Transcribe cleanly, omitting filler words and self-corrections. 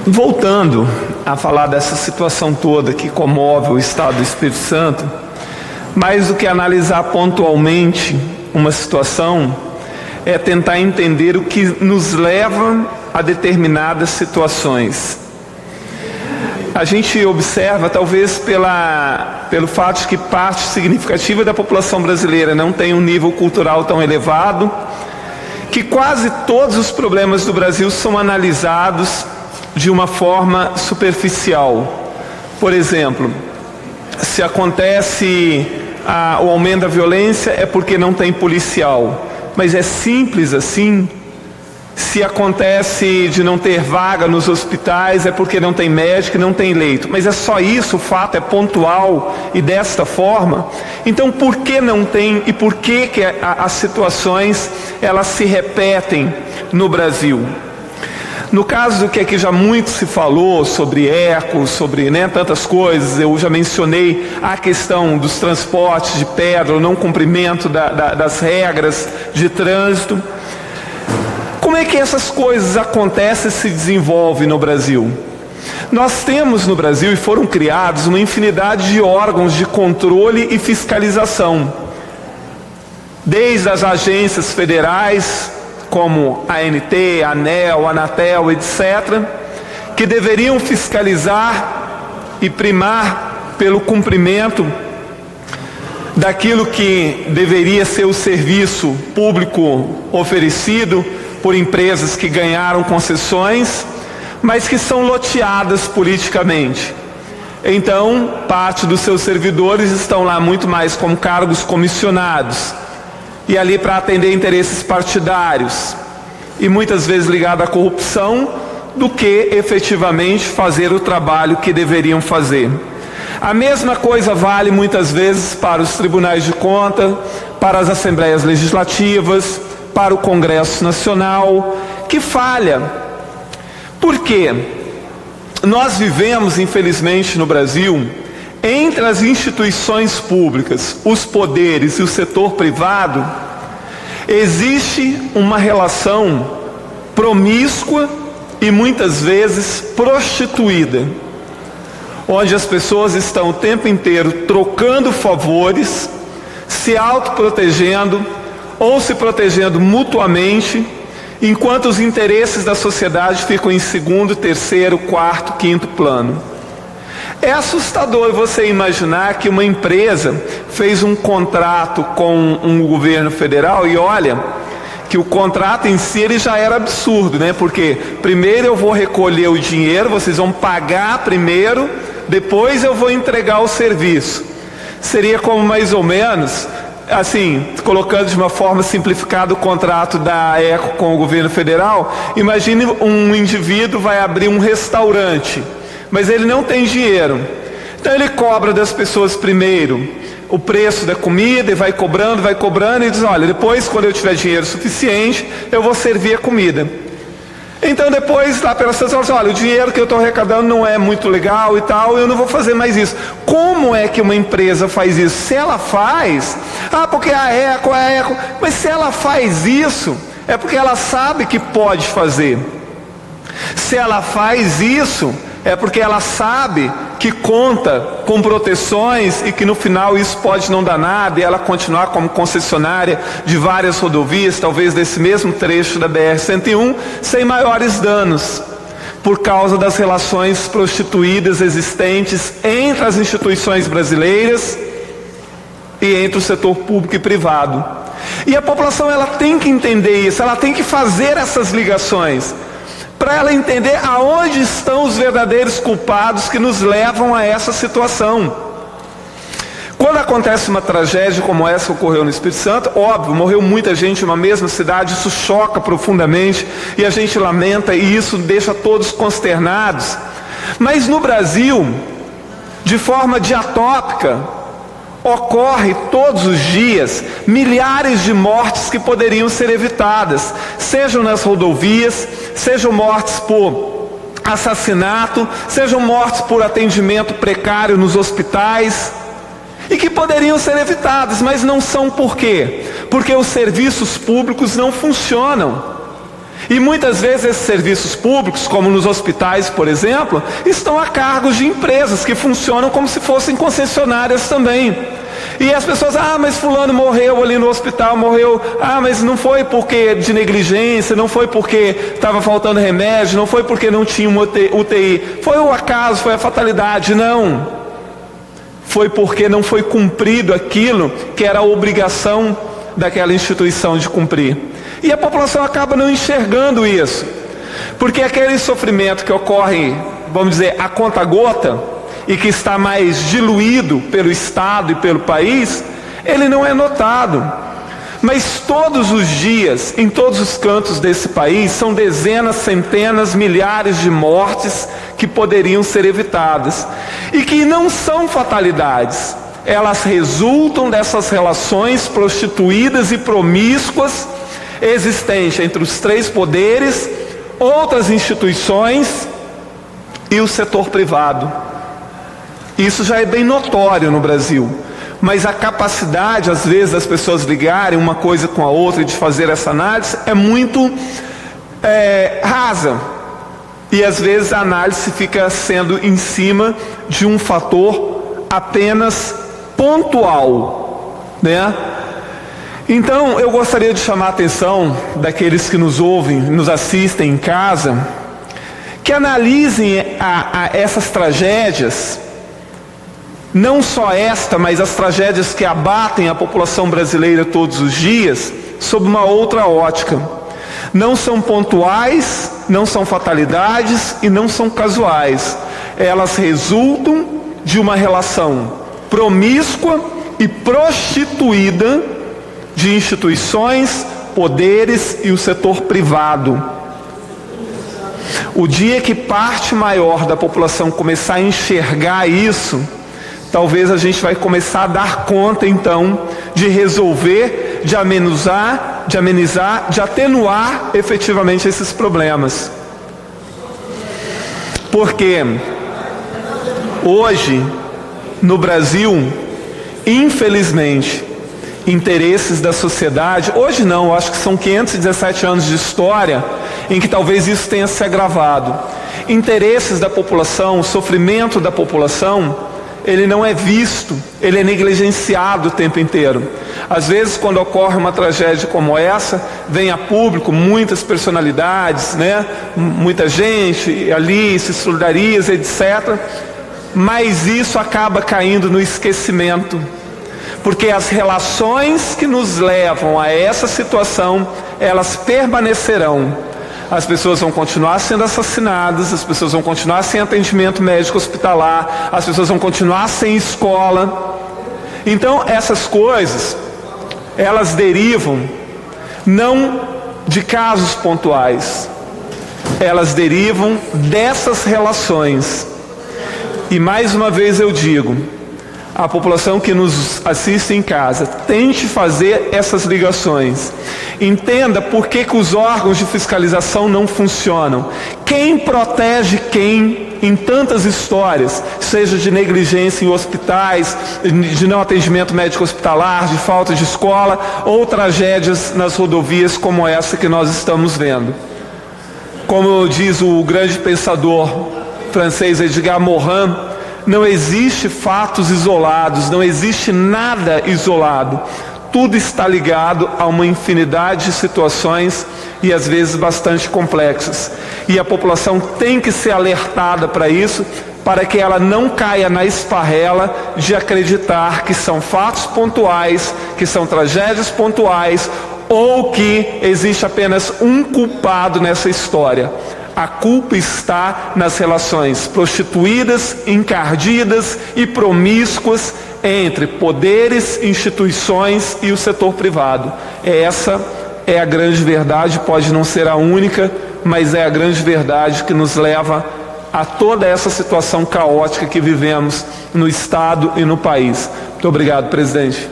Voltando a falar dessa situação toda que comove o Estado do Espírito Santo, mais do que analisar pontualmente uma situação, é tentar entender o que nos leva a determinadas situações. A gente observa, talvez pelo fato de que parte significativa da população brasileira não tem um nível cultural tão elevado, que quase todos os problemas do Brasil são analisados de uma forma superficial. Por exemplo, se acontece o aumento da violência é porque não tem policial. Mas é simples assim? Se acontece de não ter vaga nos hospitais é porque não tem médico e não tem leito. Mas é só isso, o fato é pontual e desta forma? Então por que não tem e por que as situações elas se repetem no Brasil? No caso do que aqui já muito se falou sobre eco, sobre tantas coisas, eu já mencionei a questão dos transportes de pedra, o não cumprimento das regras de trânsito. Como é que essas coisas acontecem e se desenvolvem no Brasil? Nós temos no Brasil, e foram criados, uma infinidade de órgãos de controle e fiscalização. Desde as agências federais, como a ANT, a ANEEL, a Anatel, etc., que deveriam fiscalizar e primar pelo cumprimento daquilo que deveria ser o serviço público oferecido por empresas que ganharam concessões, mas que são loteadas politicamente. Então, parte dos seus servidores estão lá muito mais como cargos comissionados, e ali para atender interesses partidários, e muitas vezes ligado à corrupção, do que efetivamente fazer o trabalho que deveriam fazer. A mesma coisa vale muitas vezes para os tribunais de contas, para as assembleias legislativas, para o Congresso Nacional, que falha. Por quê? Nós vivemos, infelizmente, no Brasil, entre as instituições públicas, os poderes e o setor privado, existe uma relação promíscua e muitas vezes prostituída, onde as pessoas estão o tempo inteiro trocando favores, se autoprotegendo ou se protegendo mutuamente, enquanto os interesses da sociedade ficam em segundo, terceiro, quarto, quinto plano. É assustador você imaginar que uma empresa fez um contrato com um governo federal e olha, que o contrato em si ele já era absurdo, Porque primeiro eu vou recolher o dinheiro, vocês vão pagar primeiro, depois eu vou entregar o serviço. Seria como mais ou menos, assim, colocando de uma forma simplificada o contrato da ECO com o governo federal, imagine um indivíduo vai abrir um restaurante, mas ele não tem dinheiro. Então ele cobra das pessoas primeiro o preço da comida e vai cobrando e diz, olha, depois quando eu tiver dinheiro suficiente, eu vou servir a comida. Então depois lá pelas pessoas, olha, o dinheiro que eu estou arrecadando não é muito legal e tal, eu não vou fazer mais isso. Como é que uma empresa faz isso? Se ela faz, porque a ECO, mas se ela faz isso, é porque ela sabe que pode fazer. Se ela faz isso, é porque ela sabe que conta com proteções e que no final isso pode não dar nada e ela continuar como concessionária de várias rodovias, talvez desse mesmo trecho da BR-101, sem maiores danos, por causa das relações prostituídas existentes entre as instituições brasileiras e entre o setor público e privado. E a população ela tem que entender isso, ela tem que fazer essas ligações, para ela entender aonde estão os verdadeiros culpados que nos levam a essa situação. Quando acontece uma tragédia como essa que ocorreu no Espírito Santo, óbvio, morreu muita gente em uma mesma cidade, isso choca profundamente e a gente lamenta e isso deixa todos consternados. Mas no Brasil, de forma diatópica, ocorre todos os dias milhares de mortes que poderiam ser evitadas, sejam nas rodovias, sejam mortes por assassinato, sejam mortes por atendimento precário nos hospitais, e que poderiam ser evitadas, mas não são. Por quê? Porque os serviços públicos não funcionam. E muitas vezes esses serviços públicos, como nos hospitais, por exemplo, estão a cargo de empresas que funcionam como se fossem concessionárias também. E as pessoas, mas fulano morreu ali no hospital, morreu, mas não foi porque de negligência, não foi porque estava faltando remédio, não foi porque não tinha uma UTI, foi o acaso, foi a fatalidade. Não, foi porque não foi cumprido aquilo que era a obrigação daquela instituição de cumprir. E a população acaba não enxergando isso, porque aquele sofrimento que ocorre, vamos dizer, a conta-gota, e que está mais diluído pelo Estado e pelo país, ele não é notado. Mas todos os dias, em todos os cantos desse país, são dezenas, centenas, milhares de mortes que poderiam ser evitadas, e que não são fatalidades, elas resultam dessas relações prostituídas e promíscuas existentes entre os três poderes, outras instituições e o setor privado. Isso já é bem notório no Brasil, mas a capacidade, às vezes, das pessoas ligarem uma coisa com a outra e de fazer essa análise é muito rasa. E às vezes a análise fica sendo em cima de um fator apenas pontual, né? Então eu gostaria de chamar a atenção daqueles que nos ouvem, nos assistem em casa, que analisem essas tragédias, não só esta, mas as tragédias que abatem a população brasileira todos os dias, sob uma outra ótica. Não são pontuais, não são fatalidades e não são casuais. Elas resultam de uma relação promíscua e prostituída de instituições, poderes e o setor privado. O dia que parte maior da população começar a enxergar isso, talvez a gente vai começar a dar conta, então, de resolver, de amenizar, de atenuar efetivamente esses problemas. Porque hoje, no Brasil, infelizmente, interesses da sociedade, hoje não, eu acho que são 517 anos de história em que talvez isso tenha se agravado. Interesses da população, o sofrimento da população, ele não é visto, ele é negligenciado o tempo inteiro. Às vezes, quando ocorre uma tragédia como essa, vem a público muitas personalidades, né? Muita gente ali se solidariza, etc. Mas isso acaba caindo no esquecimento, porque as relações que nos levam a essa situação, elas permanecerão. As pessoas vão continuar sendo assassinadas, as pessoas vão continuar sem atendimento médico hospitalar, as pessoas vão continuar sem escola. Então essas coisas, elas derivam não de casos pontuais, elas derivam dessas relações. E mais uma vez eu digo, a população que nos assiste em casa, tente fazer essas ligações. Entenda por que os órgãos de fiscalização não funcionam. Quem protege quem em tantas histórias, seja de negligência em hospitais, de não atendimento médico hospitalar, de falta de escola, ou tragédias nas rodovias como essa que nós estamos vendo. Como diz o grande pensador francês Edgar Morin, não existe fatos isolados, não existe nada isolado. Tudo está ligado a uma infinidade de situações e às vezes bastante complexas. E a população tem que ser alertada para isso, para que ela não caia na esparrela de acreditar que são fatos pontuais, que são tragédias pontuais, ou que existe apenas um culpado nessa história. A culpa está nas relações prostituídas, encardidas e promíscuas entre poderes, instituições e o setor privado. Essa é a grande verdade, pode não ser a única, mas é a grande verdade que nos leva a toda essa situação caótica que vivemos no Estado e no país. Muito obrigado, presidente.